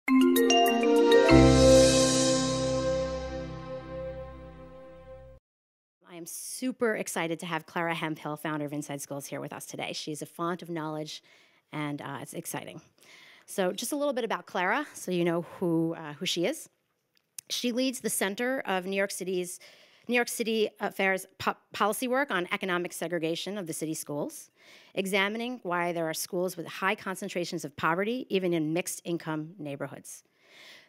I am super excited to have Clara Hemphill, founder of Inside Schools, here with us today. She's a font of knowledge, and it's exciting. So just a little bit about Clara, so you know who she is. She leads the Center of New York City Affairs policy work on economic segregation of the city schools, examining why there are schools with high concentrations of poverty, even in mixed-income neighborhoods.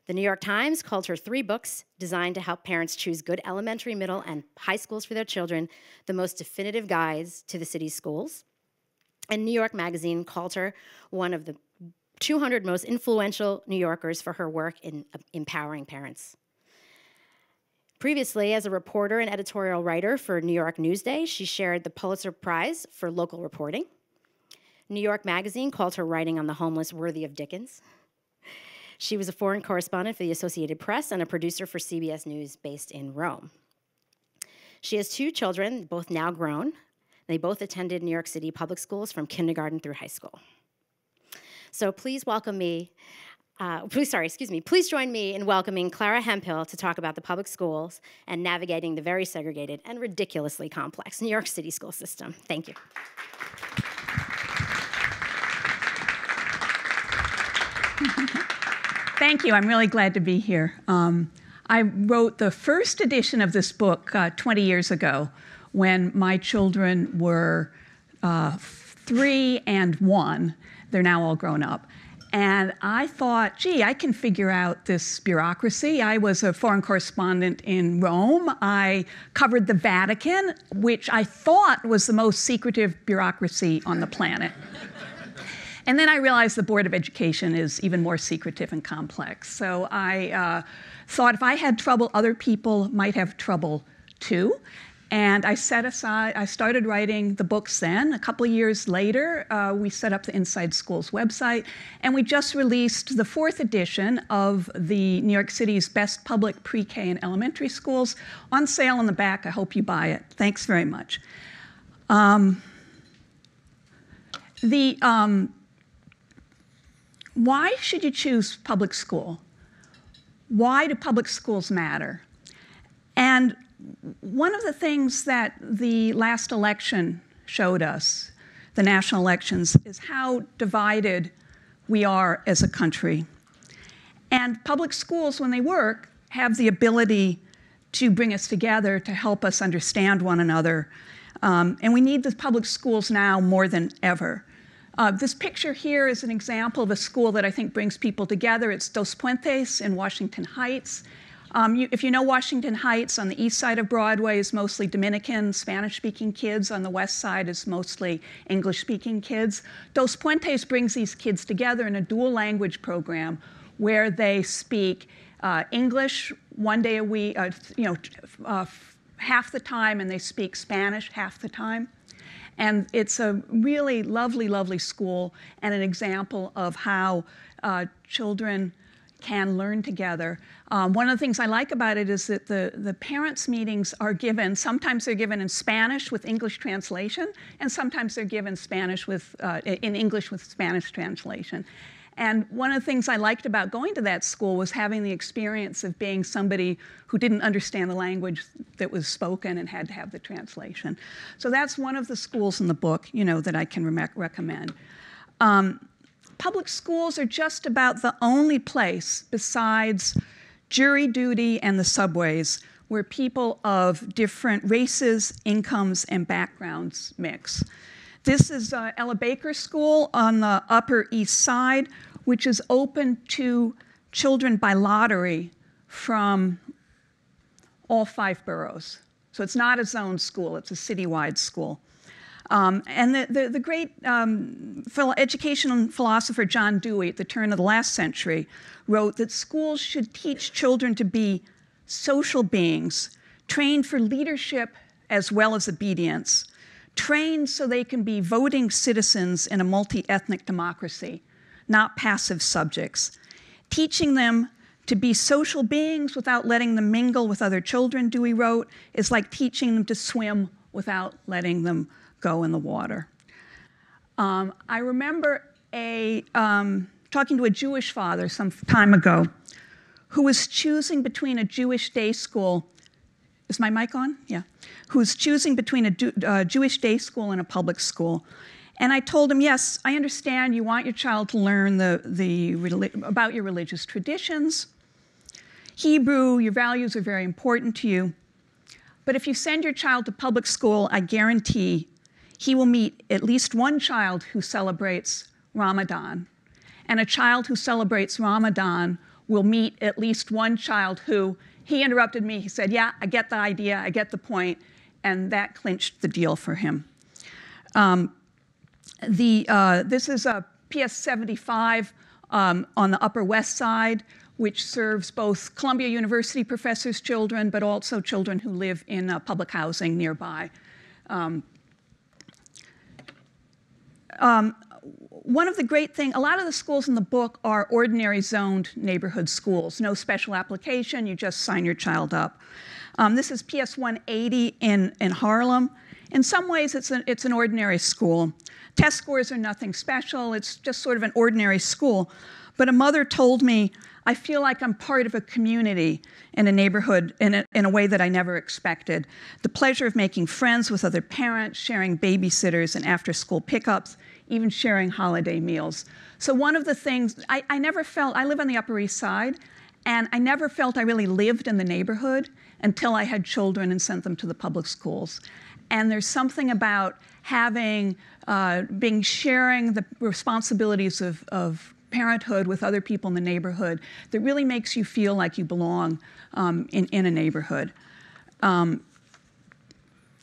The New York Times called her 3 books designed to help parents choose good elementary, middle, and high schools for their children the most definitive guides to the city's schools. And New York Magazine called her one of the 200 most influential New Yorkers for her work in empowering parents. Previously, as a reporter and editorial writer for New York Newsday, she shared the Pulitzer Prize for local reporting. New York Magazine called her writing on the homeless worthy of Dickens. She was a foreign correspondent for the Associated Press and a producer for CBS News based in Rome. She has 2 children, both now grown. They both attended New York City public schools from kindergarten through high school. So please welcome me, please join me in welcoming Clara Hemphill to talk about the public schools and navigating the very segregated and ridiculously complex New York City school system. Thank you. Thank you. I'm really glad to be here. I wrote the first edition of this book 20 years ago when my children were 3 and 1. They're now all grown up. And I thought, gee, I can figure out this bureaucracy. I was a foreign correspondent in Rome. I covered the Vatican, which I thought was the most secretive bureaucracy on the planet. And then I realized the Board of Education is even more secretive and complex. So I thought if I had trouble, other people might have trouble too. And I started writing the books then. A couple of years later, we set up the Inside Schools website, and we just released the 4th edition of the New York City's best public pre-K and elementary schools on sale in the back. I hope you buy it. Thanks very much. Why should you choose public school? Why do public schools matter? And one of the things that the last election showed us, the national elections, is how divided we are as a country. And public schools, when they work, have the ability to bring us together, to help us understand one another. And we need the public schools now more than ever. This picture here is an example of a school that I think brings people together. It's Dos Puentes in Washington Heights. If you know Washington Heights, on the east side of Broadway is mostly Dominican, Spanish-speaking kids. On the west side is mostly English-speaking kids. Dos Puentes brings these kids together in a dual language program where they speak English 1 day a week, half the time, and they speak Spanish half the time. And it's a really lovely, lovely school and an example of how children can learn together. One of the things I like about it is that the parents' meetings are given, sometimes they're given in Spanish with English translation, and sometimes they're given in English with Spanish translation. And one of the things I liked about going to that school was having the experience of being somebody who didn't understand the language that was spoken and had to have the translation. So that's one of the schools in the book, that I can recommend. Public schools are just about the only place besides jury duty and the subways where people of different races, incomes, and backgrounds mix. This is Ella Baker School on the Upper East Side, which is open to children by lottery from all 5 boroughs. So it's not a zone school, it's a citywide school. And the great educational philosopher John Dewey at the turn of the last century wrote that schools should teach children to be social beings, trained for leadership as well as obedience, trained so they can be voting citizens in a multi-ethnic democracy, not passive subjects. Teaching them to be social beings without letting them mingle with other children, Dewey wrote, is like teaching them to swim without letting them go in the water. I remember a talking to a Jewish father some time ago who was choosing between a Jewish day school. Is my mic on? Yeah. Who was choosing between a Jewish day school and a public school. And I told him, yes, I understand you want your child to learn about your religious traditions. Hebrew, your values are very important to you. But if you send your child to public school, I guarantee he will meet at least one child who celebrates Ramadan. And a child who celebrates Ramadan will meet at least one child who, he interrupted me, he said, yeah, I get the idea, I get the point, and that clinched the deal for him. This is a PS 75 on the Upper West Side, which serves both Columbia University professors' children, but also children who live in public housing nearby. One of the great things, a lot of the schools in the book are ordinary zoned neighborhood schools, no special application, you just sign your child up. This is PS 180 in Harlem. In some ways, it's an ordinary school. Test scores are nothing special, it's just sort of an ordinary school. But a mother told me, I feel like I'm part of a community in a neighborhood in a way that I never expected. The pleasure of making friends with other parents, sharing babysitters and after-school pickups, even sharing holiday meals. So one of the things, I never felt, I live on the Upper East Side, and I never felt I really lived in the neighborhood until I had children and sent them to the public schools. And there's something about having, sharing the responsibilities of parenthood with other people in the neighborhood that really makes you feel like you belong in a neighborhood.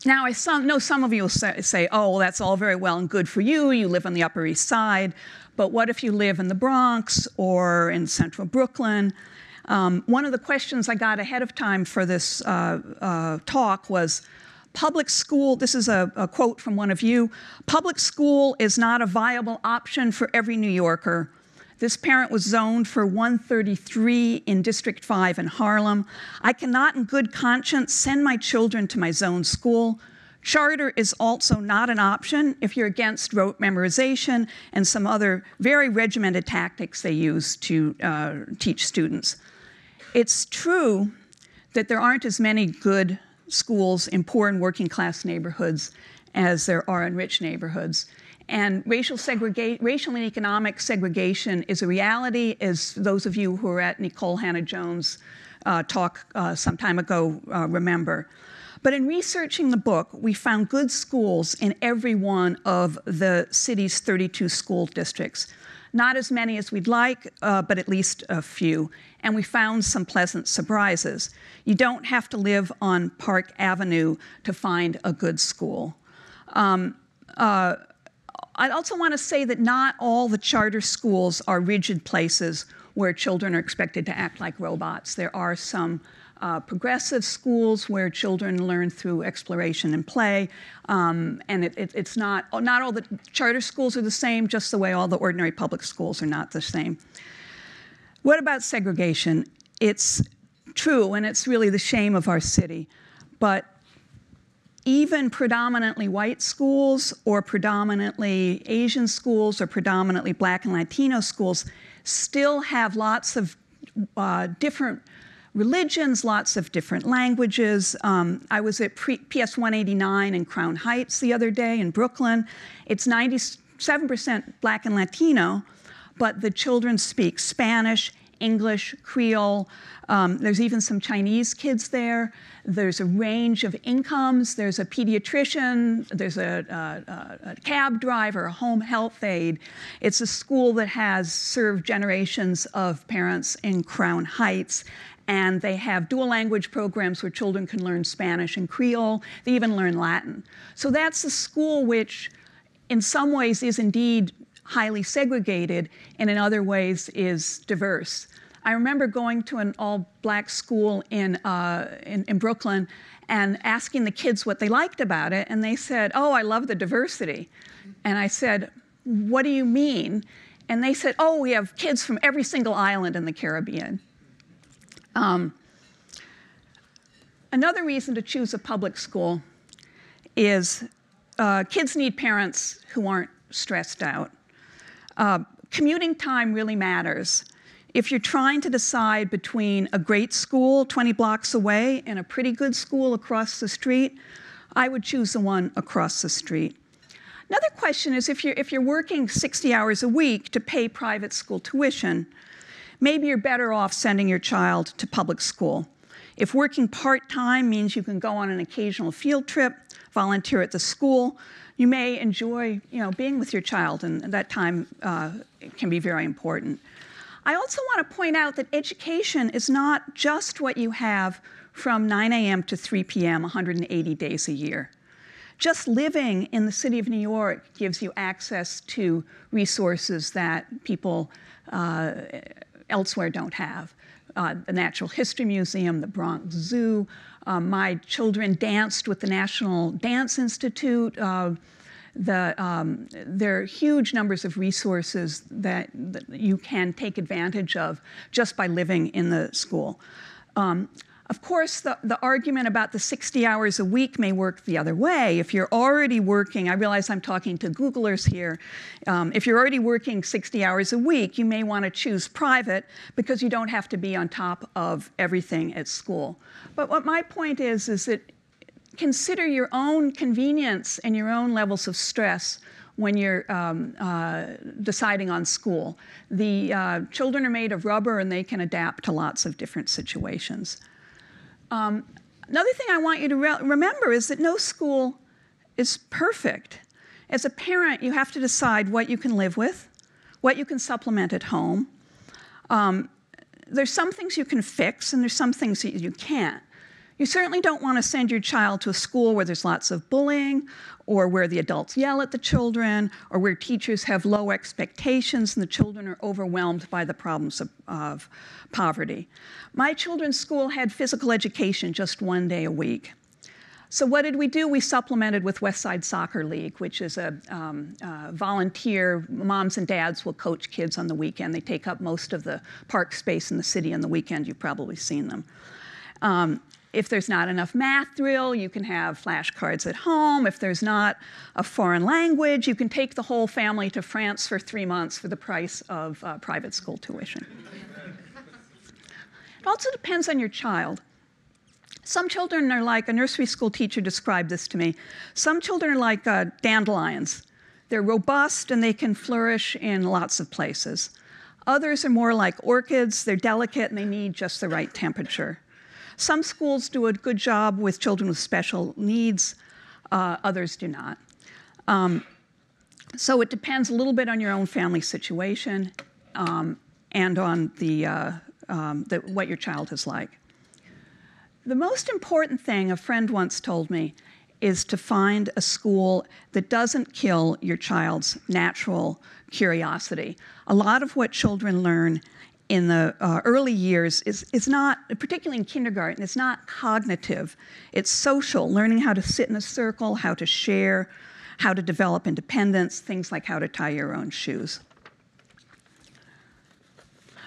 Now, I know some of you will say, oh, well, that's all very well and good for you. You live on the Upper East Side. But what if you live in the Bronx or in central Brooklyn? One of the questions I got ahead of time for this talk was, public school, this is a quote from one of you, public school is not a viable option for every New Yorker. This parent was zoned for 133 in District 5 in Harlem. I cannot in good conscience send my children to my zoned school. Charter is also not an option if you're against rote memorization and some other very regimented tactics they use to teach students. It's true that there aren't as many good schools in poor and working class neighborhoods as there are in rich neighborhoods. And racial and economic segregation is a reality, as those of you who were at Nicole Hannah-Jones' talk some time ago remember. But in researching the book, we found good schools in every one of the city's 32 school districts. Not as many as we'd like, but at least a few. And we found some pleasant surprises. You don't have to live on Park Avenue to find a good school. I also want to say that not all the charter schools are rigid places where children are expected to act like robots. There are some progressive schools where children learn through exploration and play, and it's not all the charter schools are the same, just the way all the ordinary public schools are not the same. What about segregation? It's true, and it's really the shame of our city, but even predominantly white schools or predominantly Asian schools or predominantly Black and Latino schools still have lots of different religions, lots of different languages. I was at PS 189 in Crown Heights the other day in Brooklyn. It's 97% Black and Latino, but the children speak Spanish, English, Creole. There's even some Chinese kids there. There's a range of incomes. There's a pediatrician. There's a cab driver, a home health aide. It's a school that has served generations of parents in Crown Heights. And they have dual language programs where children can learn Spanish and Creole. They even learn Latin. So that's a school which, in some ways, is indeed highly segregated, and in other ways is diverse. I remember going to an all-Black school in Brooklyn and asking the kids what they liked about it, and they said, oh, I love the diversity. And I said, what do you mean? And they said, oh, we have kids from every single island in the Caribbean. Another reason to choose a public school is kids need parents who aren't stressed out. Commuting time really matters. If you're trying to decide between a great school 20 blocks away and a pretty good school across the street, I would choose the one across the street. Another question is if you're working 60 hours a week to pay private school tuition, maybe you're better off sending your child to public school. If working part-time means you can go on an occasional field trip, volunteer at the school, you may enjoy being with your child, and that time can be very important. I also want to point out that education is not just what you have from 9 a.m. to 3 p.m. 180 days a year. Just living in the city of New York gives you access to resources that people elsewhere don't have. The Natural History Museum, the Bronx Zoo. My children danced with the National Dance Institute. There are huge numbers of resources that you can take advantage of just by living in the school. Of course, the argument about the 60 hours a week may work the other way. If you're already working, I realize I'm talking to Googlers here, if you're already working 60 hours a week, you may want to choose private because you don't have to be on top of everything at school. But what my point is that consider your own convenience and your own levels of stress when you're deciding on school. The children are made of rubber and they can adapt to lots of different situations. Another thing I want you to remember is that no school is perfect. As a parent, you have to decide what you can live with, what you can supplement at home. There's some things you can fix and there's some things that you can't. You certainly don't want to send your child to a school where there's lots of bullying, or where the adults yell at the children, or where teachers have low expectations and the children are overwhelmed by the problems of poverty. My children's school had physical education just 1 day a week. So what did we do? We supplemented with West Side Soccer League, which is a volunteer, moms and dads will coach kids on the weekend. They take up most of the park space in the city on the weekend. You've probably seen them. If there's not enough math drill, you can have flashcards at home. If there's not a foreign language, you can take the whole family to France for 3 months for the price of private school tuition. It also depends on your child. Some children are like, a nursery school teacher described this to me, some children are like dandelions. They're robust and they can flourish in lots of places. Others are more like orchids. They're delicate and they need just the right temperature. Some schools do a good job with children with special needs, others do not. So it depends a little bit on your own family situation and on what your child is like. The most important thing a friend once told me is to find a school that doesn't kill your child's natural curiosity. A lot of what children learn in the early years is not, particularly in kindergarten, it's not cognitive. It's social, learning how to sit in a circle, how to share, how to develop independence, things like how to tie your own shoes.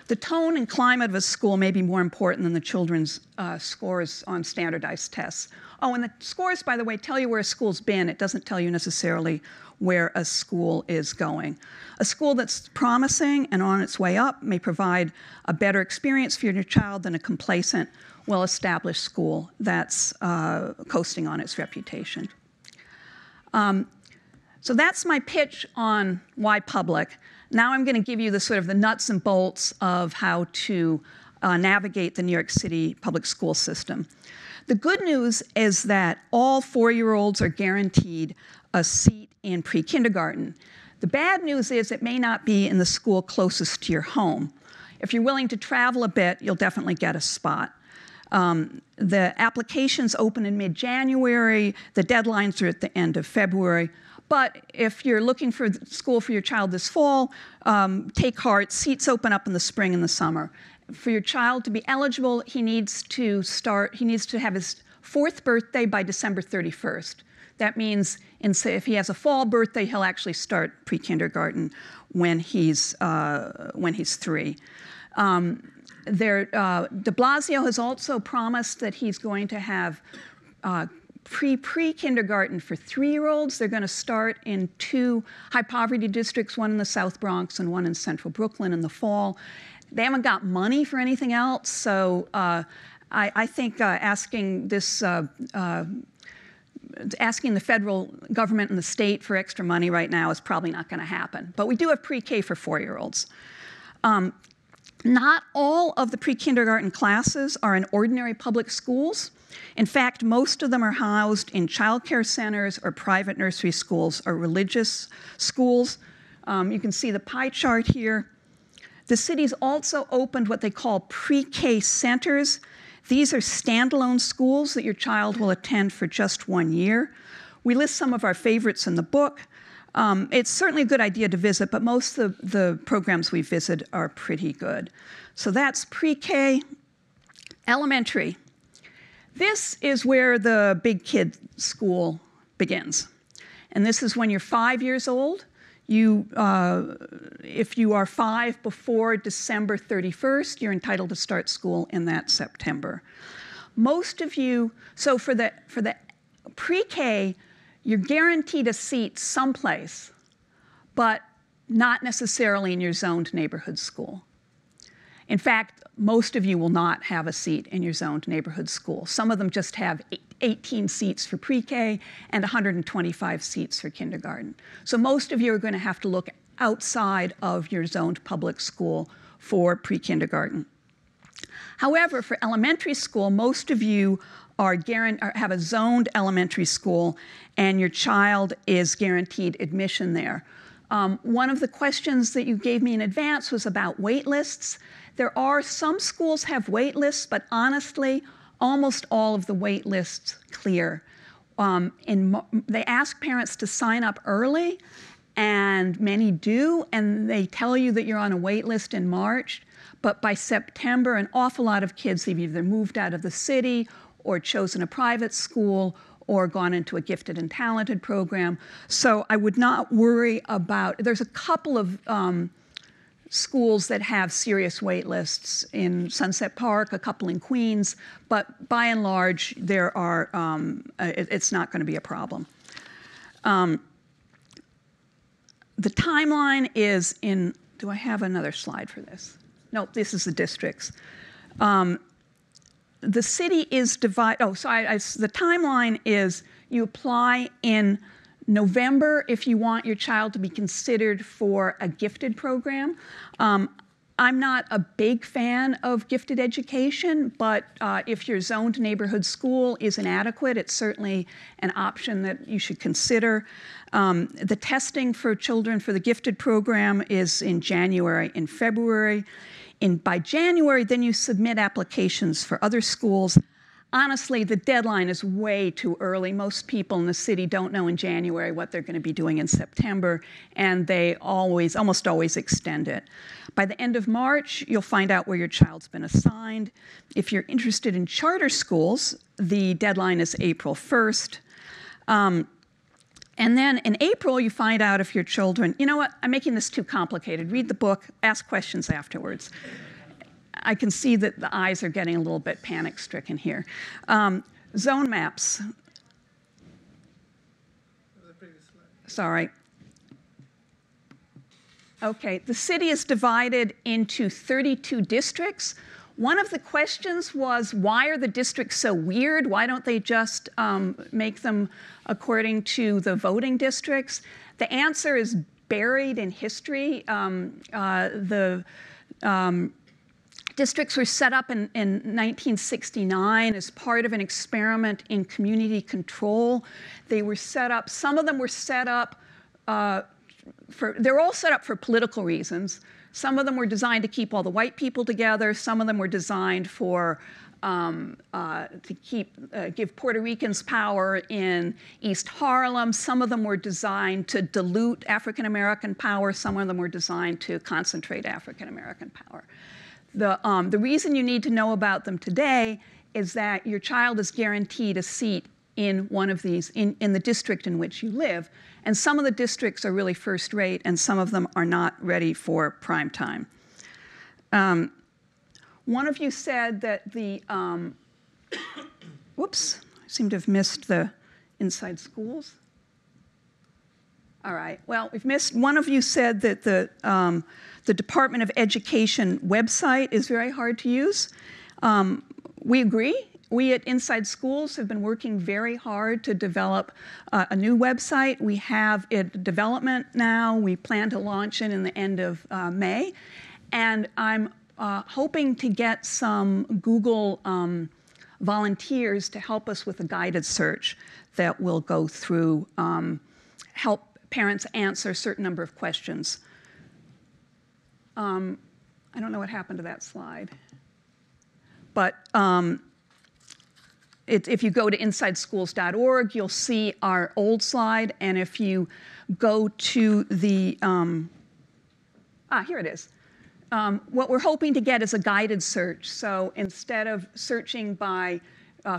The tone and climate of a school may be more important than the children's scores on standardized tests. Oh, and the scores, by the way, tell you where a school's been. It doesn't tell you necessarily where a school is going. A school that's promising and on its way up may provide a better experience for your child than a complacent, well-established school that's coasting on its reputation. So that's my pitch on why public. Now I'm going to give you the nuts and bolts of how to navigate the New York City public school system. The good news is that all 4-year-olds are guaranteed a seat in pre-kindergarten. The bad news is it may not be in the school closest to your home. If you're willing to travel a bit, you'll definitely get a spot. The applications open in mid-January. The deadlines are at the end of February. But if you're looking for school for your child this fall, take heart. Seats open up in the spring and the summer. For your child to be eligible, he needs to have his 4th birthday by December 31st. That means if he has a fall birthday, he'll actually start pre-kindergarten when he's 3. De Blasio has also promised that he's going to have pre-kindergarten for 3-year-olds. They're going to start in 2 high-poverty districts, one in the South Bronx and one in Central Brooklyn in the fall. They haven't got money for anything else, so I think asking the federal government and the state for extra money right now is probably not going to happen. But we do have pre-K for 4-year-olds. Not all of the pre-kindergarten classes are in ordinary public schools. In fact, most of them are housed in child care centers or private nursery schools or religious schools. You can see the pie chart here. The city's also opened what they call pre-K centers. These are standalone schools that your child will attend for just 1 year. We list some of our favorites in the book. It's certainly a good idea to visit, but most of the programs we visit are pretty good. So that's pre-K. Elementary. This is where the big kid school begins. And this is when you're 5 years old. If you are 5 before December 31st, you're entitled to start school in that September. Most of you, so for the pre-K, you're guaranteed a seat someplace, but not necessarily in your zoned neighborhood school. In fact, most of you will not have a seat in your zoned neighborhood school. Some of them just have 18 seats for pre-K and 125 seats for kindergarten. So most of you are going to have to look outside of your zoned public school for pre-kindergarten. However, for elementary school, most of you have a zoned elementary school, and your child is guaranteed admission there. One of the questions that you gave me in advance was about wait lists. There are some schools have wait lists, but honestly, almost all of the wait lists clear. They ask parents to sign up early, and many do, and they tell you that you're on a wait list in March, but by September, an awful lot of kids have either moved out of the city or chosen a private school or gone into a gifted and talented program. So I would not worry about, there's a couple of schools that have serious wait lists in Sunset Park, a couple in Queens, but by and large, there are, it's not going to be a problem. The timeline is in, do I have another slide for this? No, this is the districts. The city is divided, the timeline is you apply in November if you want your child to be considered for a gifted program. I'm not a big fan of gifted education, but if your zoned neighborhood school is inadequate, it's certainly an option that you should consider. The testing for children for the gifted program is in January and February. By January, then you submit applications for other schools. Honestly, the deadline is way too early. Most people in the city don't know in January what they're going to be doing in September, and they almost always extend it. By the end of March, you'll find out where your child's been assigned. If you're interested in charter schools, the deadline is April 1st. And then in April, you find out if your children, you know what, I'm making this too complicated. Read the book, ask questions afterwards. I can see that the eyes are getting a little bit panic-stricken here. Zone maps. Sorry. Okay, the city is divided into 32 districts. One of the questions was, why are the districts so weird? Why don't they just make them according to the voting districts? The answer is buried in history. Districts were set up in 1969 as part of an experiment in community control. They were set up, some of them were set up they're all set up for political reasons. Some of them were designed to keep all the white people together. Some of them were designed for give Puerto Ricans power in East Harlem. Some of them were designed to dilute African American power. Some of them were designed to concentrate African American power. The reason you need to know about them today is that your child is guaranteed a seat in one of these, in the district in which you live. And some of the districts are really first rate, and some of them are not ready for prime time. One of you said that the, whoops, seem to have missed the Inside Schools. All right, well, we've missed, one of you said that the Department of Education website is very hard to use. We agree. We at Inside Schools have been working very hard to develop a new website. We have it in development now. We plan to launch it in the end of May. And I'm hoping to get some Google volunteers to help us with a guided search that will go through, help parents answer a certain number of questions. I don't know what happened to that slide. But if you go to insideschools.org, you'll see our old slide. And if you go to the, here it is. What we're hoping to get is a guided search. So instead of searching by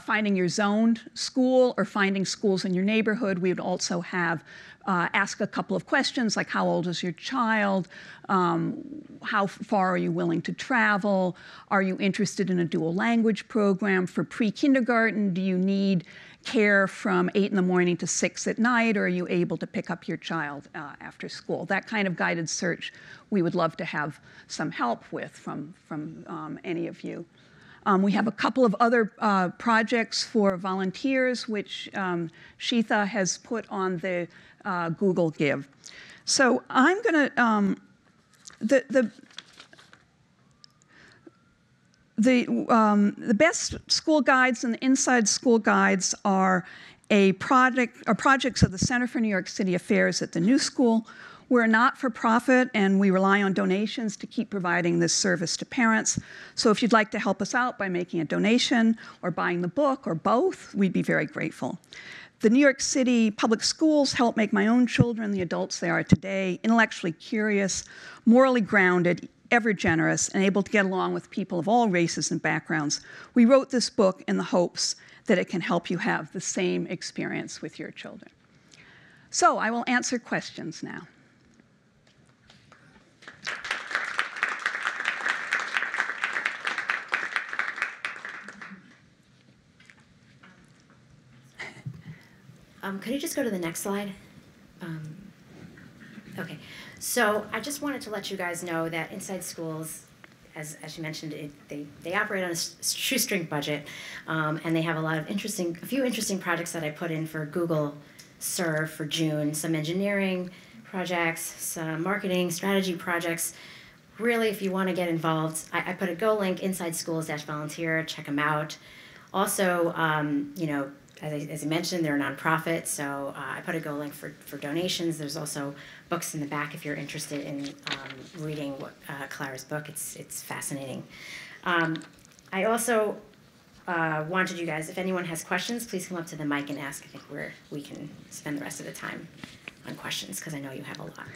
finding your zoned school or finding schools in your neighborhood, we would also have ask a couple of questions like how old is your child, how far are you willing to travel, are you interested in a dual language program for pre-kindergarten, do you need care from 8 in the morning to 6 at night, or are you able to pick up your child after school? That kind of guided search we would love to have some help with from any of you. We have a couple of other projects for volunteers, which Sheetha has put on the Google Give. So I'm going to, the best school guides and the Inside School guides are projects of the Center for New York City Affairs at the New School. We're a not-for-profit, and we rely on donations to keep providing this service to parents. So if you'd like to help us out by making a donation or buying the book or both, we'd be very grateful. The New York City Public Schools help make my own children the adults they are today, intellectually curious, morally grounded, ever generous, and able to get along with people of all races and backgrounds. We wrote this book in the hopes that it can help you have the same experience with your children. So I will answer questions now. Could you just go to the next slide? Okay, so I just wanted to let you guys know that Inside Schools, as you mentioned, they operate on a shoestring budget, and they have a few interesting projects that I put in for Google Serve for June, some engineering projects, some marketing strategy projects. Really, if you want to get involved, I put a Go link, Inside Schools-volunteer, check them out. Also, you know, as I mentioned, they're a nonprofit, so I put a Go link for donations. There's also books in the back if you're interested in reading Clara's book. It's fascinating. I also wanted you guys, if anyone has questions, please come up to the mic and ask. I think we can spend the rest of the time on questions, because I know you have a lot.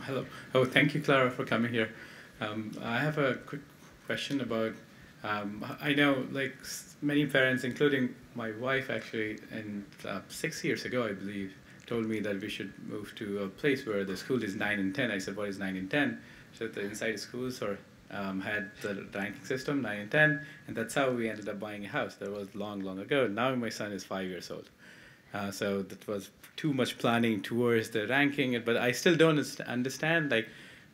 Hello. Oh, thank you, Clara, for coming here. I have a quick question about, I know like many parents, including my wife actually, and 6 years ago, I believe, told me that we should move to a place where the school is 9 and 10. I said, what is 9 and 10? So the Inside Schools had the ranking system, 9 and 10, and that's how we ended up buying a house. That was long, long ago. Now my son is 5 years old. So that was too much planning towards the ranking, but I still don't understand like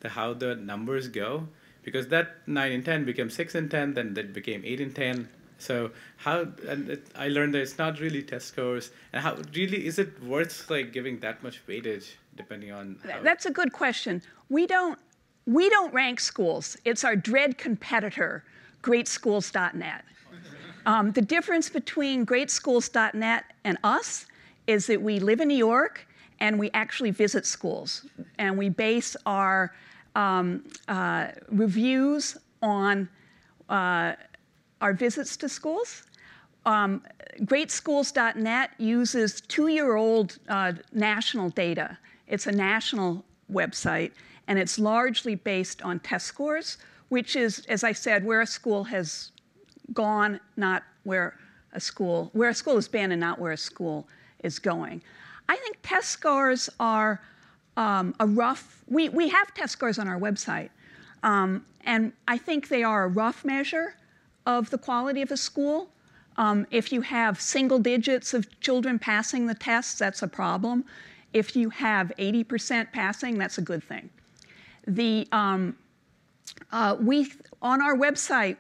how the numbers go, because that 9 and 10 became 6 and 10, then that became 8 and 10. So I learned that it's not really test scores, and how really is it worth like giving that much weightage depending on how? That's a good question. We don't rank schools. It's our dread competitor, greatschools.net. The difference between greatschools.net and us is that we live in New York and we actually visit schools, and we base our reviews on our visits to schools. Greatschools.net uses 2-year-old national data. It's a national website, and it's largely based on test scores, which is, as I said, where a school has gone, not where a school has been and not where a school is going. I think test scores are we have test scores on our website, and I think they are a rough measure of the quality of a school. If you have single digits of children passing the tests, that's a problem. If you have 80% passing, that's a good thing. On our website,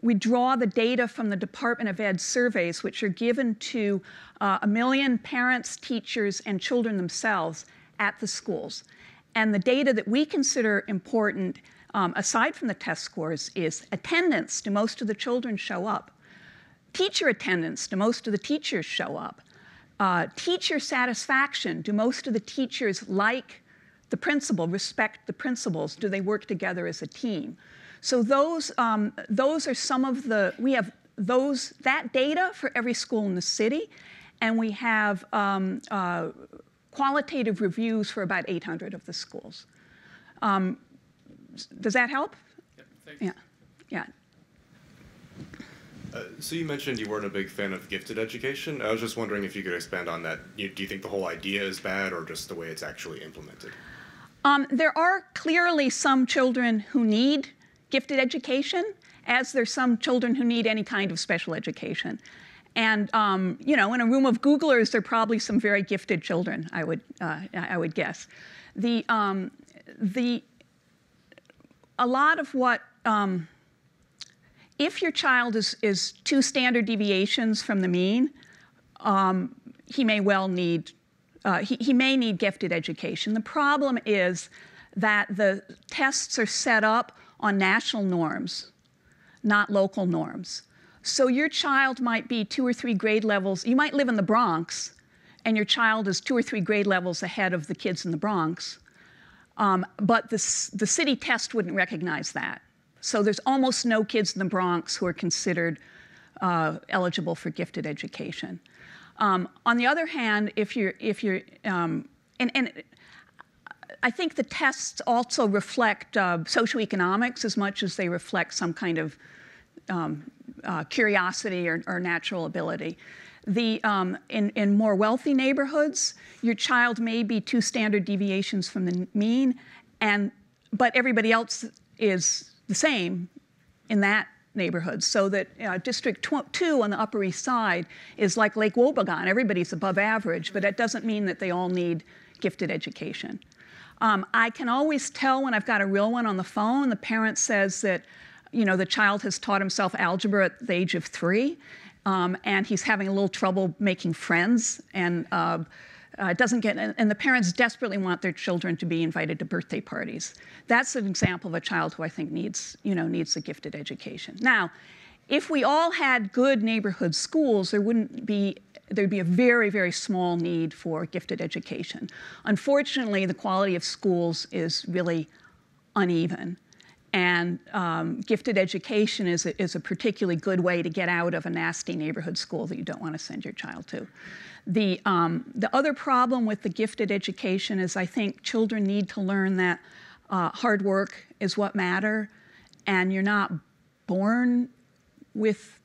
we draw the data from the Department of Ed surveys, which are given to 1 million parents, teachers, and children themselves at the schools. And the data that we consider important, aside from the test scores, is attendance. Do most of the children show up? Teacher attendance. Do most of the teachers show up? Teacher satisfaction. Do most of the teachers like the principal, respect the principals? Do they work together as a team? So those are some of the, we have that data for every school in the city, and we have qualitative reviews for about 800 of the schools. Does that help? Yeah, thanks. Yeah, yeah. So you mentioned you weren't a big fan of gifted education. I was just wondering if you could expand on that. Do you think the whole idea is bad, or just the way it's actually implemented? There are clearly some children who need gifted education, as there's some children who need any kind of special education. And you know, in a room of Googlers, there are probably some very gifted children, I would guess. A lot of what, if your child is 2 standard deviations from the mean, he may well need, he may need gifted education. The problem is that the tests are set up on national norms, not local norms. So your child might be 2 or 3 grade levels. You might live in the Bronx, and your child is 2 or 3 grade levels ahead of the kids in the Bronx. But the city test wouldn't recognize that. So there's almost no kids in the Bronx who are considered eligible for gifted education. On the other hand, if you're and I think the tests also reflect socioeconomics as much as they reflect some kind of curiosity or natural ability. In more wealthy neighborhoods, your child may be 2 standard deviations from the mean, but everybody else is the same in that neighborhood. So that District 2 on the Upper East Side is like Lake Wobegon. Everybody's above average, but that doesn't mean that they all need gifted education. I can always tell when I've got a real one on the phone. The parent says that, you know, the child has taught himself algebra at the age of 3, and he's having a little trouble making friends, and doesn't get. And the parents desperately want their children to be invited to birthday parties. That's an example of a child who I think needs a gifted education. Now, if we all had good neighborhood schools, there'd be a very, very small need for gifted education. Unfortunately, the quality of schools is really uneven. And gifted education is a particularly good way to get out of a nasty neighborhood school that you don't want to send your child to. The other problem with the gifted education is I think children need to learn that hard work is what matters, and you're not born with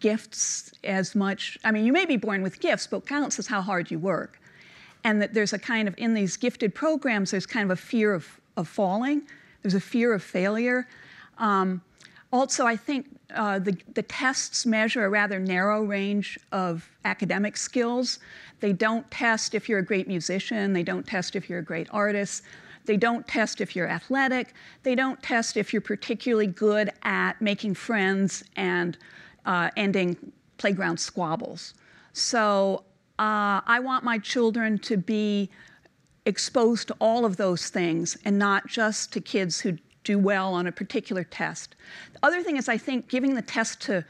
gifts as much. I mean, you may be born with gifts, but what counts is how hard you work. And that there's a kind of, in these gifted programs, there's kind of a fear of falling. There's a fear of failure. Also, I think the tests measure a rather narrow range of academic skills. They don't test if you're a great musician. They don't test if you're a great artist. They don't test if you're athletic. They don't test if you're particularly good at making friends and ending playground squabbles. So I want my children to be exposed to all of those things and not just to kids who do well on a particular test. The other thing is I think giving the test to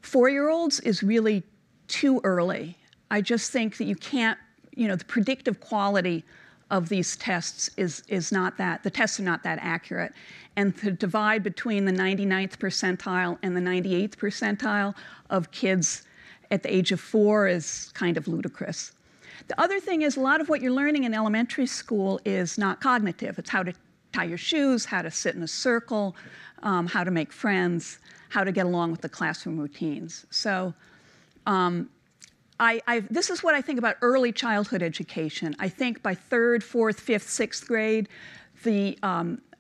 4-year-olds is really too early. I just think that you can't, the predictive quality of these tests is not that, the tests are not that accurate. And the divide between the 99th percentile and the 98th percentile of kids at the age of 4 is kind of ludicrous. The other thing is a lot of what you're learning in elementary school is not cognitive. It's how to tie your shoes, how to sit in a circle, how to make friends, how to get along with the classroom routines. So this is what I think about early childhood education. I think by 3rd, 4th, 5th, 6th grade,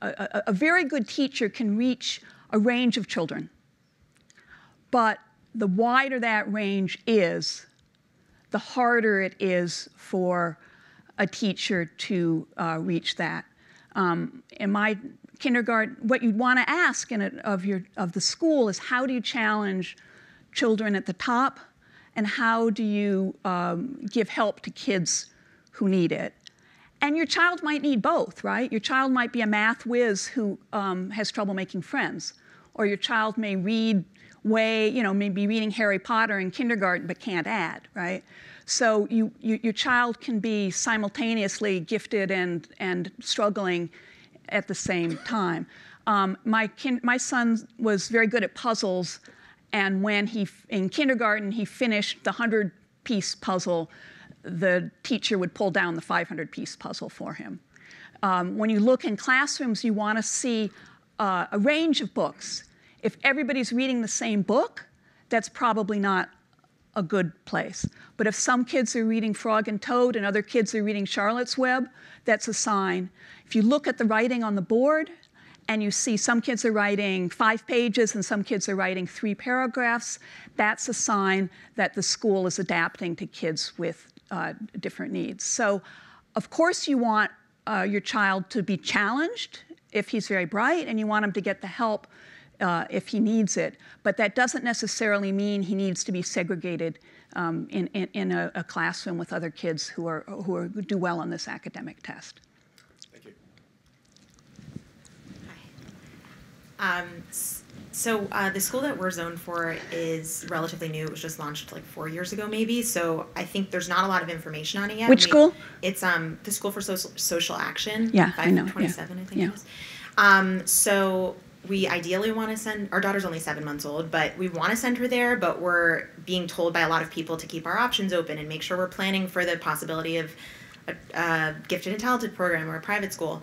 a very good teacher can reach a range of children. But the wider that range is, the harder it is for a teacher to reach that. In my kindergarten, what you'd want to ask of the school is, how do you challenge children at the top, and how do you give help to kids who need it? And your child might need both, right? Your child might be a math whiz who has trouble making friends, or your child may read maybe reading Harry Potter in kindergarten but can't add, right? So your child can be simultaneously gifted and struggling at the same time. My son was very good at puzzles, and when in kindergarten he finished the 100-piece puzzle, the teacher would pull down the 500-piece puzzle for him. When you look in classrooms, you want to see a range of books. If everybody's reading the same book, that's probably not a good place. But if some kids are reading Frog and Toad and other kids are reading Charlotte's Web, that's a sign. If you look at the writing on the board and you see some kids are writing 5 pages and some kids are writing 3 paragraphs, that's a sign that the school is adapting to kids with different needs. So, of course, you want your child to be challenged if he's very bright, and you want him to get the help if he needs it. But that doesn't necessarily mean he needs to be segregated in a classroom with other kids who do well on this academic test. Thank you. Hi. So the school that we're zoned for is relatively new. It was just launched like 4 years ago, maybe. So I think there's not a lot of information on it yet. Which school? It's the School for Social Action. Yeah, I know. 527, yeah. I think it is. So we ideally want to send, our daughter's only 7 months old, but we want to send her there, but we're being told by a lot of people to keep our options open and make sure we're planning for the possibility of a gifted and talented program or a private school.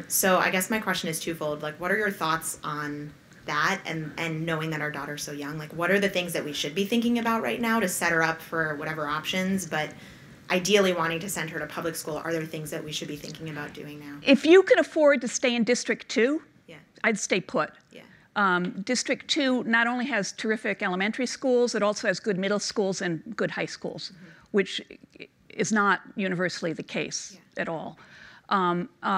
So I guess my question is twofold. Like, what are your thoughts on that, and knowing that our daughter's so young? Like, what are the things that we should be thinking about right now to set her up for whatever options, but ideally wanting to send her to public school? Are there things that we should be thinking about doing now? If you can afford to stay in District 2, Yeah. I'd stay put. Yeah. District 2 not only has terrific elementary schools, it also has good middle schools and good high schools, which is not universally the case at all. I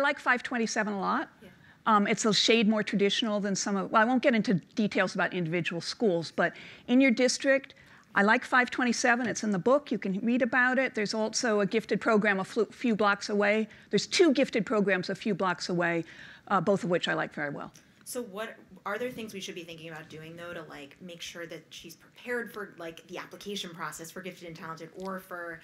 like 527 a lot. It's a shade more traditional than some of, well, I won't get into details about individual schools, but in your district, I like 527. It's in the book. You can read about it. There's also a gifted program a few blocks away. There's 2 gifted programs a few blocks away, both of which I like very well. So what are there things we should be thinking about doing, though, to like make sure that she's prepared for like the application process for gifted and talented, or for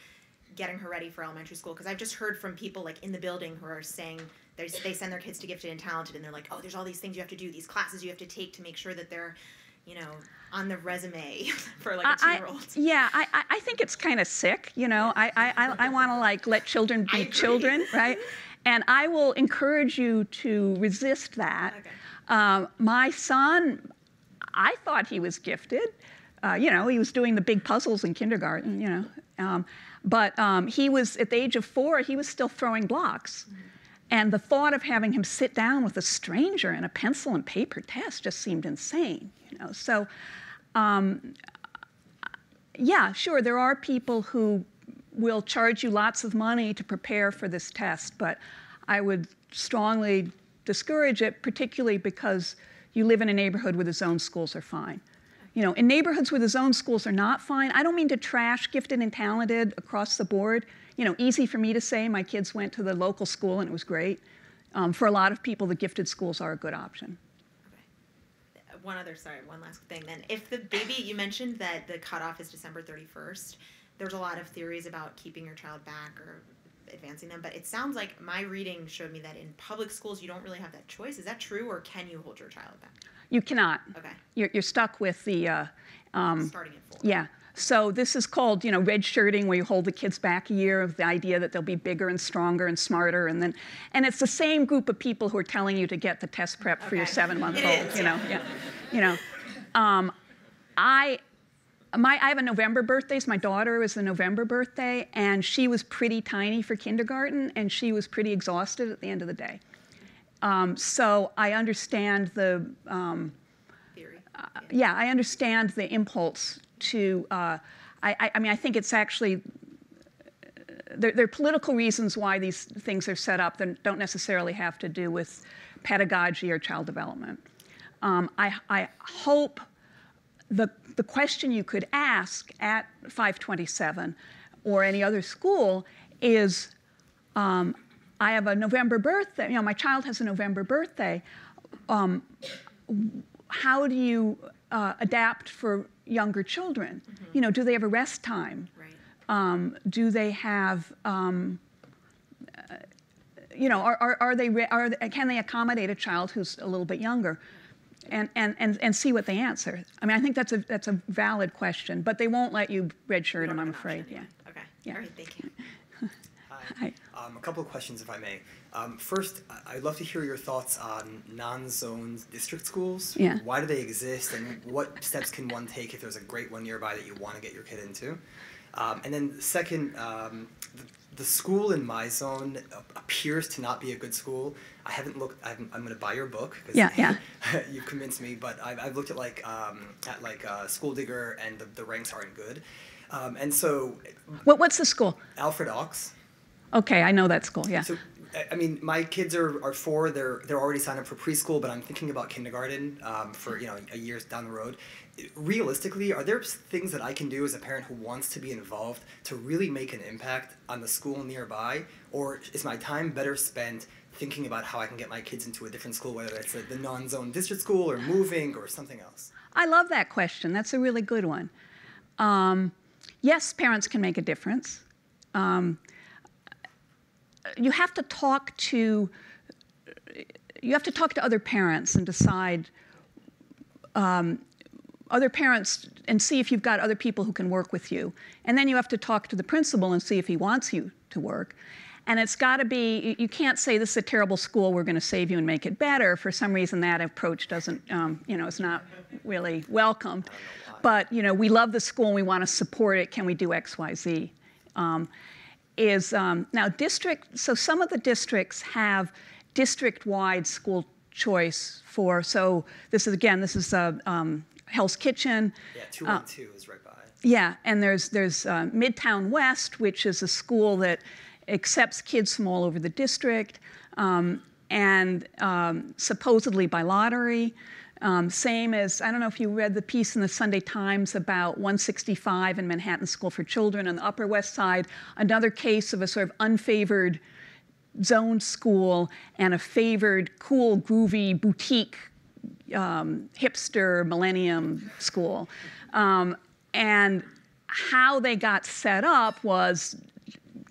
getting her ready for elementary school? Because I've just heard from people like in the building who are saying they send their kids to gifted and talented, and they're like, oh, there's all these things you have to do, these classes you have to take to make sure that they're, you know, on the resume for like a 2-year-old. I think it's kind of sick, you know. I want to like let children be children, right? And I will encourage you to resist that. Okay. My son, I thought he was gifted. You know, he was doing the big puzzles in kindergarten, you know. But he was, at the age of 4, he was still throwing blocks. Mm-hmm. And the thought of having him sit down with a stranger in a pencil and paper test just seemed insane, you know. So, yeah, sure, there are people who will charge you lots of money to prepare for this test, but I would strongly discourage it, particularly because you live in a neighborhood where the zone schools are fine. You know, in neighborhoods where the zone schools are not fine, I don't mean to trash gifted and talented across the board. You know, easy for me to say, my kids went to the local school and it was great. For a lot of people, the gifted schools are a good option. Okay. One last thing then. If the baby, you mentioned that the cutoff is December 31st. There's a lot of theories about keeping your child back or advancing them, but it sounds like my reading showed me that in public schools, you don't really have that choice. Is that true, or can you hold your child back? You cannot. Okay. You're stuck with the... starting at 4. Yeah. So this is called, you know, red shirting, where you hold the kids back a year with the idea that they'll be bigger and stronger and smarter, and it's the same group of people who are telling you to get the test prep for your 7-month-old. You know, yeah. You know, I have a November birthday. So my daughter was a November birthday, and she was pretty tiny for kindergarten, and she was pretty exhausted at the end of the day. So I understand the Theory. yeah, I understand the impulse to. I mean, I think it's actually there are political reasons why these things are set up that don't necessarily have to do with pedagogy or child development. I hope the question you could ask at 527 or any other school is, I have a November birthday, my child has a November birthday. How do you adapt for younger children? Mm-hmm. Do they have a rest time? Right. Do they have, can they accommodate a child who's a little bit younger? And see what they answer. I mean, I think that's a valid question, but they won't let you redshirt them, I'm afraid. Yeah. Okay. Yeah. All right. Thank you. Hi. A couple of questions, if I may. First, I'd love to hear your thoughts on non-zoned district schools. Yeah. Why do they exist, and what steps can one take if there's a great one nearby that you want to get your kid into? And then second, the school in my zone appears to not be a good school. I haven't looked. I'm going to buy your book because you've convinced me. But I've looked at School Digger, and the ranks aren't good. And so, what's the school? Alfred Ox. Okay, I know that school. Yeah. So, I mean, my kids are 4. They're already signed up for preschool, but I'm thinking about kindergarten for a year down the road. Realistically, are there things that I can do as a parent who wants to be involved to really make an impact on the school nearby, or is my time better spent thinking about how I can get my kids into a different school, whether it's the non-zone district school or moving or something else? I love that question. That's a really good one. Yes, parents can make a difference. You have to talk to other parents and decide other parents and see if you've got other people who can work with you. And then you have to talk to the principal and see if he wants you to work. And it's got to be, you can't say this is a terrible school, we're going to save you and make it better. For some reason that approach doesn't, is not really welcomed. But, we love the school and we want to support it, can we do X, Y, Z? Now so some of the districts have district-wide school choice so this is Hell's Kitchen. Yeah, 212 is right by. Yeah, and there's Midtown West, which is a school that accepts kids from all over the district, and supposedly by lottery. Same as, I don't know if you read the piece in the Sunday Times about 165 and Manhattan School for Children on the Upper West Side, another case of a sort of unfavored zoned school and a favored, cool, groovy, boutique, hipster millennium school. And how they got set up was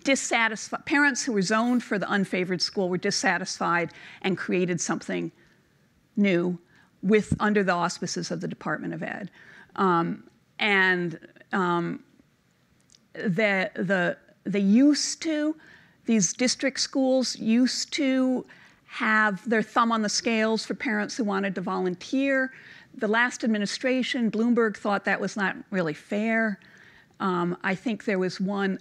dissatisfied. Parents who were zoned for the unfavored school were dissatisfied and created something new under the auspices of the Department of Ed. These district schools used to have their thumb on the scales for parents who wanted to volunteer. The last administration, Bloomberg, thought that was not really fair. I think there was one,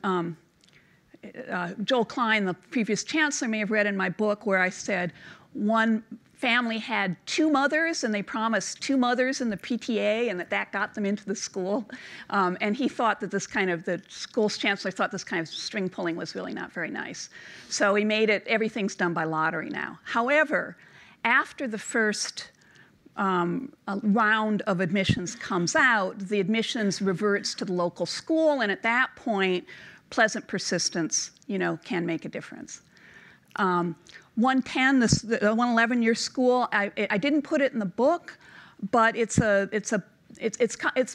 Joel Klein, the previous chancellor, may have read in my book where I said one family had 2 mothers and they promised 2 mothers in the PTA and that got them into the school. And he thought that the school's chancellor thought this kind of string pulling was really not very nice. So he made it, everything's done by lottery now. However, after the first round of admissions comes out, the admissions reverts to the local school, and at that point, pleasant persistence, can make a difference. 110, the 111-year school, I didn't put it in the book, but it's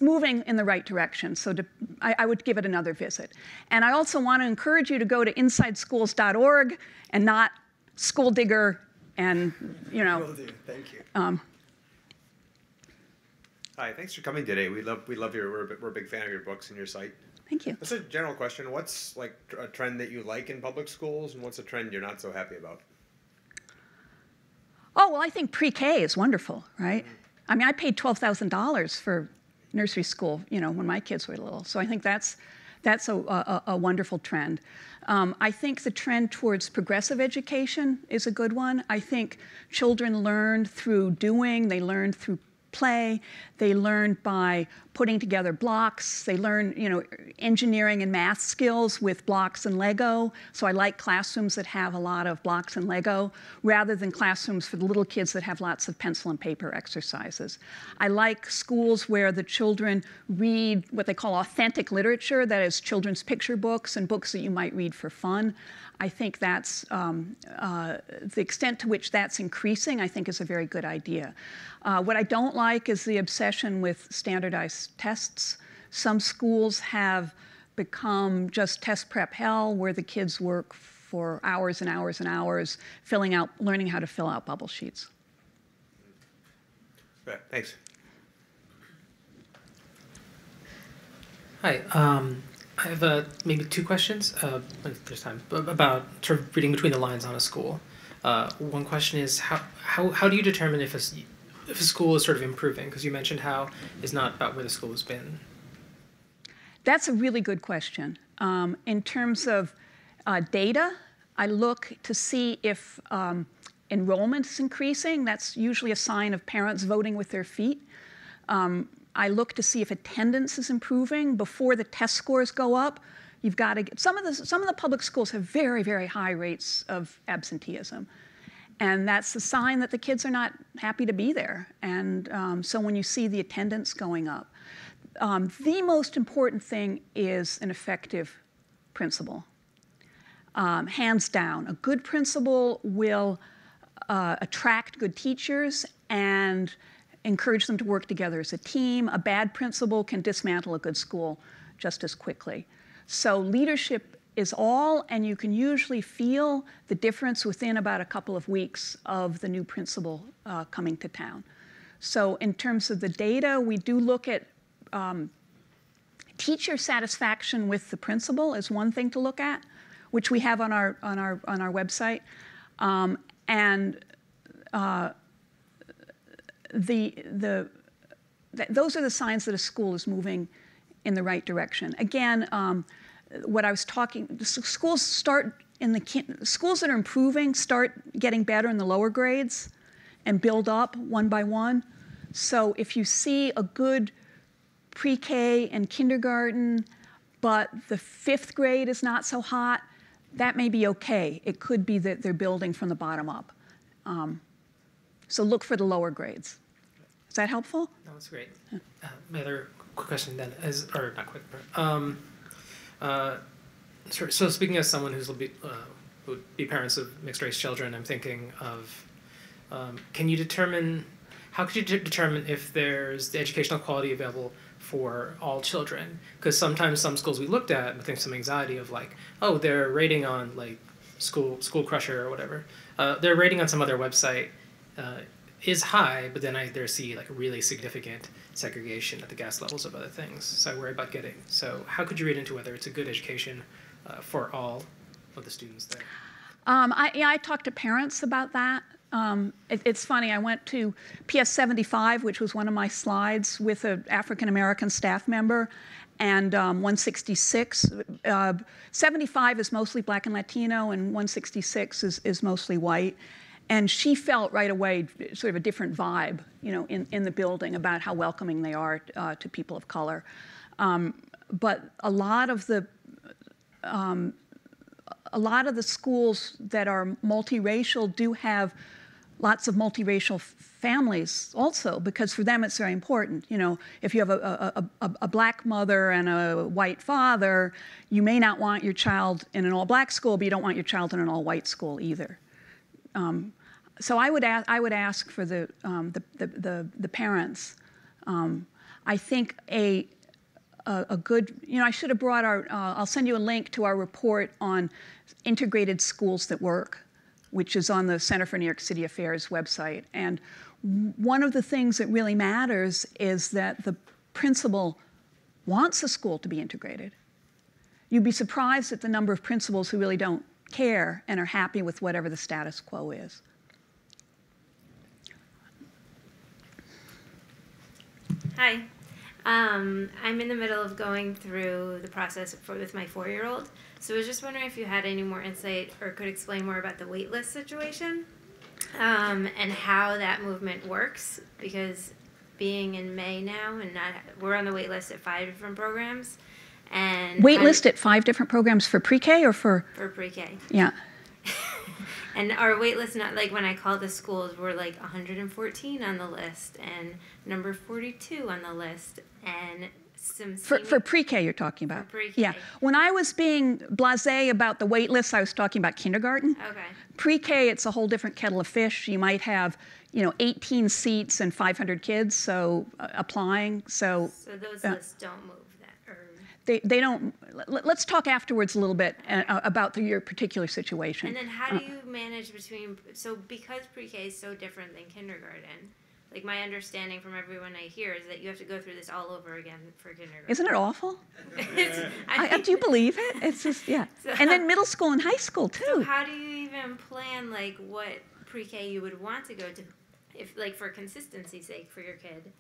moving in the right direction. So I would give it another visit. And I also want to encourage you to go to insideschools.org and not School Digger and, Will do. Thank you. Hi, thanks for coming today. We're a big fan of your books and your site. Thank you. That's a general question. What's like a trend that you like in public schools, and what's a trend you're not so happy about? Oh, well, I think PreK is wonderful, right? I mean, I paid $12,000 for nursery school, when my kids were little. So I think that's a wonderful trend. I think the trend towards progressive education is a good one. I think children learn through doing, they learn through play, they learn by putting together blocks, they learn engineering and math skills with blocks and Lego. So I like classrooms that have a lot of blocks and Lego rather than classrooms for the little kids that have lots of pencil and paper exercises. I like schools where the children read what they call authentic literature, that is children's picture books and books that you might read for fun. I think that's, the extent to which that's increasing, I think is a very good idea. What I don't like is the obsession with standardized tests. Some schools have become just test prep hell, where the kids work for hours and hours and hours learning how to fill out bubble sheets. Right, thanks. Hi. I have maybe two questions, if there's time, about sort of reading between the lines on a school. One question is, how do you determine if a school is sort of improving? Because you mentioned how it's not about where the school has been. That's a really good question. In terms of data, I look to see if enrollment is increasing. That's usually a sign of parents voting with their feet. I look to see if attendance is improving. Before the test scores go up, you've got to get, some of the public schools have very, very high rates of absenteeism. And that's the sign that the kids are not happy to be there. And so when you see the attendance going up, the most important thing is an effective principal. Hands down, a good principal will attract good teachers and encourage them to work together as a team. A bad principal can dismantle a good school just as quickly. So leadership is all, and you can usually feel the difference within about a couple of weeks of the new principal coming to town. So in terms of the data, we do look at teacher satisfaction with the principal is one thing to look at, which we have on our website, those are the signs that a school is moving in the right direction. Again, what I was talking, schools that are improving start getting better in the lower grades and build up one by one. So if you see a good pre-K and kindergarten, but the 5th grade is not so hot, that may be okay. It could be that they're building from the bottom up. So look for the lower grades. Is that helpful? No, that's great. My other quick question then is, or not quick, but so speaking as someone who would be parents of mixed-race children, I'm thinking of, how could you determine if there's the educational quality available for all children? Because sometimes some schools we looked at, I think some anxiety of like, oh, their rating on like School Crusher or whatever, their rating on some other website is high, but then I see like really significant segregation at the gas levels of other things. So I worry about getting. So how could you read into whether it's a good education for all of the students there? I talked to parents about that. It's funny, I went to PS 75, which was one of my slides, with an African-American staff member, and 166. 75 is mostly Black and Latino, and 166 is mostly white. And she felt right away sort of a different vibe, in the building about how welcoming they are to people of color. But a lot of the schools that are multiracial do have lots of multiracial families also, because for them it's very important. If you have a black mother and a white father, you may not want your child in an all-black school, but you don't want your child in an all-white school either. So I would ask for the parents. I think a good, I should have brought I'll send you a link to our report on integrated schools that work, which is on the Center for New York City Affairs website. And one of the things that really matters is that the principal wants the school to be integrated. You'd be surprised at the number of principals who really don't care and are happy with whatever the status quo is. Hi. I'm in the middle of going through the process with my 4-year-old. So I was just wondering if you had any more insight or could explain more about the waitlist situation and how that movement works. Because being in May now, and we're on the wait list at 5 different programs. And Wait list at 5 different programs for pre-K or for? For pre-K. Yeah. And our wait list, not like when I called the schools, we're like 114 on the list and number 42 on the list and some for pre-K you're talking about. For pre-K. Yeah. When I was being blasé about the wait list, I was talking about kindergarten. Okay. Pre-K, it's a whole different kettle of fish. You might have, 18 seats and 500 kids, so applying. So those lists don't move then, or they don't. Let's talk afterwards a little bit about your particular situation. And then how do you manage between, so because pre-K is so different than kindergarten, like my understanding from everyone I hear is that you have to go through this all over again for kindergarten. Isn't it awful? Do you believe it? It's just, yeah. So, and then middle school and high school too. So how do you even plan like what pre-K you would want to go to, if like for consistency's sake for your kid?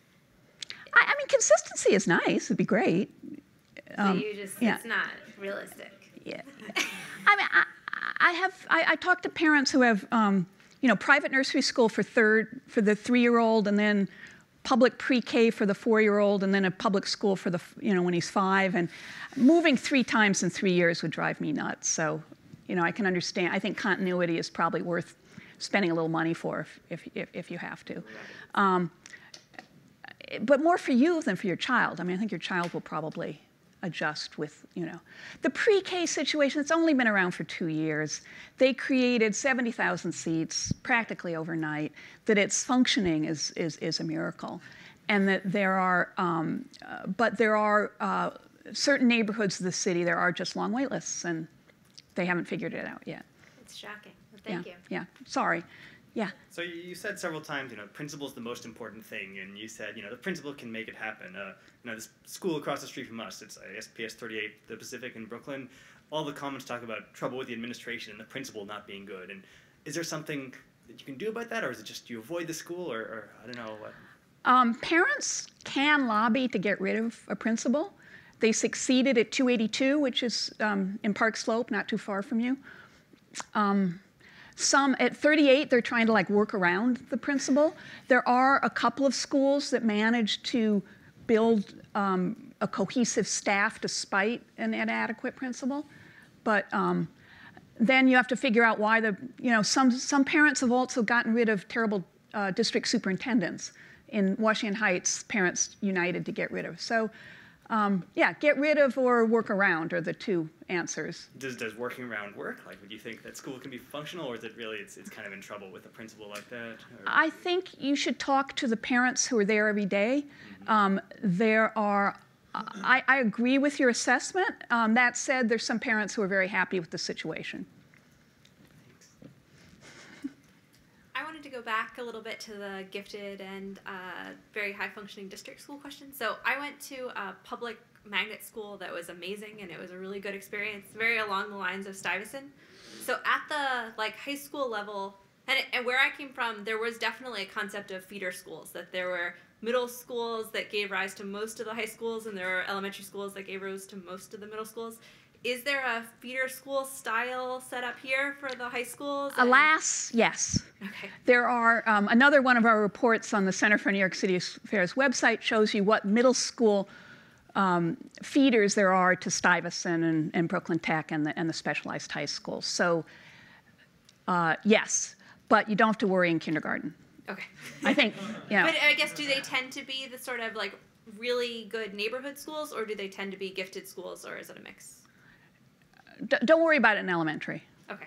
I mean, consistency is nice. It'd be great. So you just, it's not realistic. Yeah. I mean, I talk to parents who have, private nursery school for the 3-year-old, and then public pre-K for the 4-year-old, and then a public school for the, when he's 5. And moving 3 times in 3 years would drive me nuts. So, I can understand. I think continuity is probably worth spending a little money for if you have to. But more for you than for your child. I mean, I think your child will probably adjust with, The pre-K situation, it's only been around for 2 years. They created 70,000 seats practically overnight. That it's functioning is a miracle. And that there are, certain neighborhoods of the city, there are just long wait lists, and they haven't figured it out yet. It's shocking. Well, thank you. Yeah, sorry. Yeah. So you said several times, principal's the most important thing, and you said, the principal can make it happen. This school across the street from us, it's SPS 38, the Pacific in Brooklyn. All the comments talk about trouble with the administration and the principal not being good. And is there something that you can do about that, or is it just you avoid the school, or I don't know what? Parents can lobby to get rid of a principal. They succeeded at 282, which is in Park Slope, not too far from you. Some at 38, they're trying to work around the principal. There are a couple of schools that manage to build a cohesive staff despite an inadequate principal. But then you have to figure out why some parents have also gotten rid of terrible district superintendents. In Washington Heights, parents united to get rid of. So get rid of or work around are the two answers. Does working around work? Would you think that school can be functional, or is it really it's kind of in trouble with a principal like that? Or? I think you should talk to the parents who are there every day. I agree with your assessment. That said, there's some parents who are very happy with the situation. I wanted to go back a little bit to the gifted and very high-functioning district school question. So I went to a public magnet school that was amazing, and it was a really good experience, very along the lines of Stuyvesant. So at the high school level, and where I came from, there was definitely a concept of feeder schools, that there were middle schools that gave rise to most of the high schools, and there were elementary schools that gave rise to most of the middle schools. Is there a feeder school style set up here for the high schools? Alas, yes. Okay. There are, another one of our reports on the Center for New York City Affairs website shows you what middle school feeders there are to Stuyvesant and Brooklyn Tech and the specialized high schools. So yes, but you don't have to worry in kindergarten. Okay. I think, But I guess, do they tend to be the sort of really good neighborhood schools, or do they tend to be gifted schools, or is it a mix? Don't worry about it in elementary. Okay.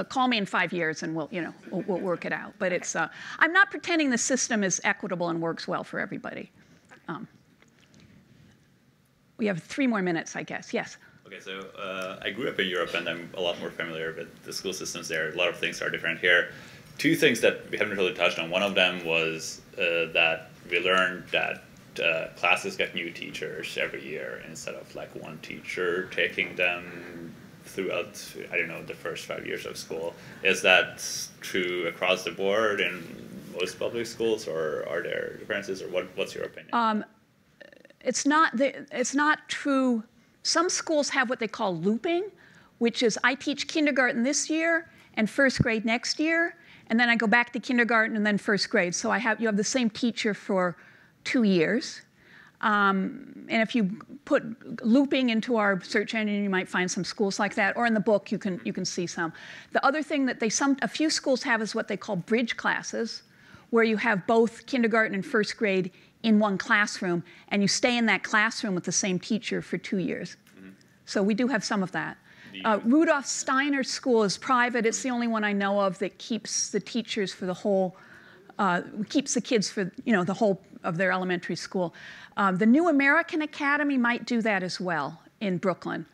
Call me in 5 years and we'll work it out. But it's, I'm not pretending the system is equitable and works well for everybody. We have 3 more minutes, I guess. Yes. Okay, so I grew up in Europe, and I'm a lot more familiar with the school systems there. A lot of things are different here. 2 things that we haven't really touched on. One of them was that we learned that classes get new teachers every year instead of one teacher taking them throughout, the first 5 years of school. Is that true across the board in most public schools, or are there differences, or what's your opinion? it's not true. Some schools have what they call looping, which is I teach kindergarten this year and first grade next year, and then I go back to kindergarten and then first grade. So you have the same teacher for 2 years. And if you put looping into our search engine, you might find some schools like that. Or in the book, you can see some. The other thing that a few schools have is what they call bridge classes, where you have both kindergarten and first grade in one classroom, and you stay in that classroom with the same teacher for 2 years. Mm-hmm. So we do have some of that. Rudolf Steiner School is private. It's the only one I know of that keeps the teachers for the whole, keeps the kids for the whole of their elementary school. The New American Academy might do that as well in Brooklyn.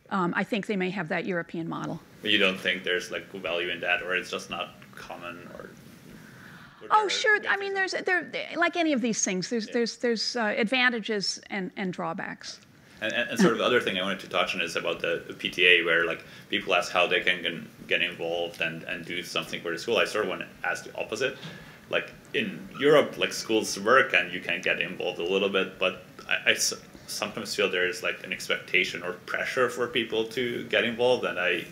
I think they may have that European model. But you don't think there's like value in that, or it's just not common, or? Oh, sure. I mean, there like any of these things. There's advantages and drawbacks. And sort of the other thing I wanted to touch on is about the PTA, where like people ask how they can get involved and do something for the school. I sort of want to ask the opposite. Like in Europe, like schools work and you can get involved a little bit, but I sometimes feel there's like an expectation or pressure for people to get involved, and I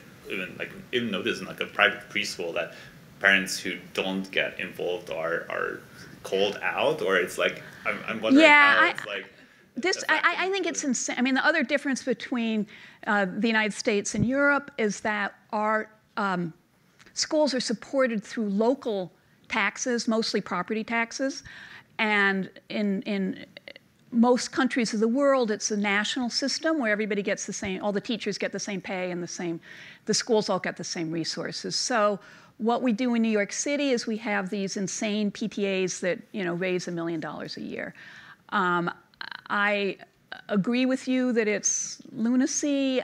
even notice in like a private preschool that parents who don't get involved are called out, or it's like I'm wondering how it's like. I think it's insane. I mean, the other difference between the United States and Europe is that our schools are supported through local taxes, mostly property taxes, and in most countries of the world, it's a national system where everybody gets the same, all the teachers get the same pay and the schools all get the same resources. So what we do in New York City is we have these insane PTAs that raise $1 million a year. I agree with you that it's lunacy.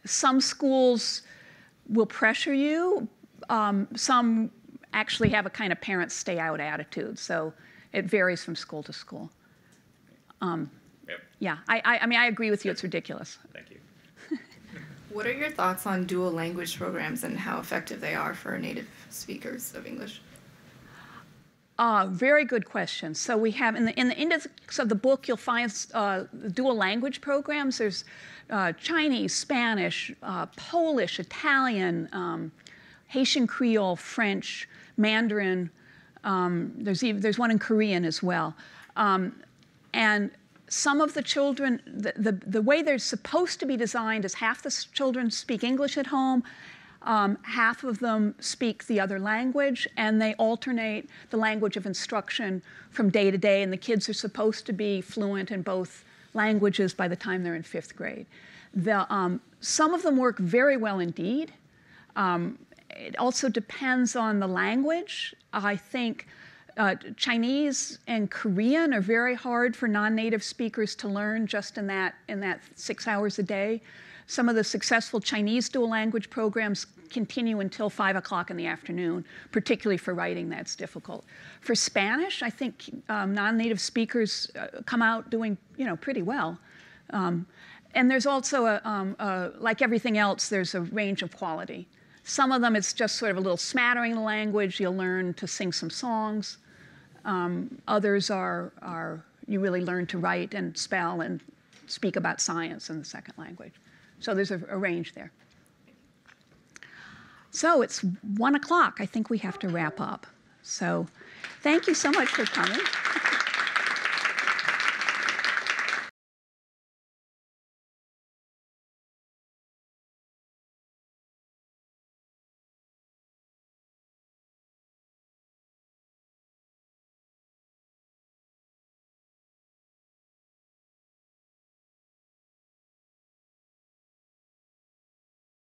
Some schools will pressure you. Some actually have a kind of parents stay out attitude. So it varies from school to school. Yeah, I mean, I agree with you. It's ridiculous. Thank you. What are your thoughts on dual language programs and how effective they are for native speakers of English? Very good question. So we have, in the index of the book, you'll find dual language programs. There's Chinese, Spanish, Polish, Italian, Haitian Creole, French, Mandarin. There's one in Korean as well. And some of the children, the way they're supposed to be designed is half the children speak English at home, half of them speak the other language, and they alternate the language of instruction from day to day, and the kids are supposed to be fluent in both languages by the time they're in 5th grade. Some of them work very well indeed. It also depends on the language. I think Chinese and Korean are very hard for non-native speakers to learn just in that 6 hours a day. Some of the successful Chinese dual language programs continue until 5 o'clock in the afternoon, particularly for writing. That's difficult. For Spanish, I think non-native speakers come out doing pretty well. And there's also, like everything else, there's a range of quality. Some of them, it's just sort of a little smattering of the language. You'll learn to sing some songs. Others are you really learn to write and spell and speak about science in the second language. So there's a range there. So it's 1 o'clock. I think we have to wrap up. So thank you so much for coming.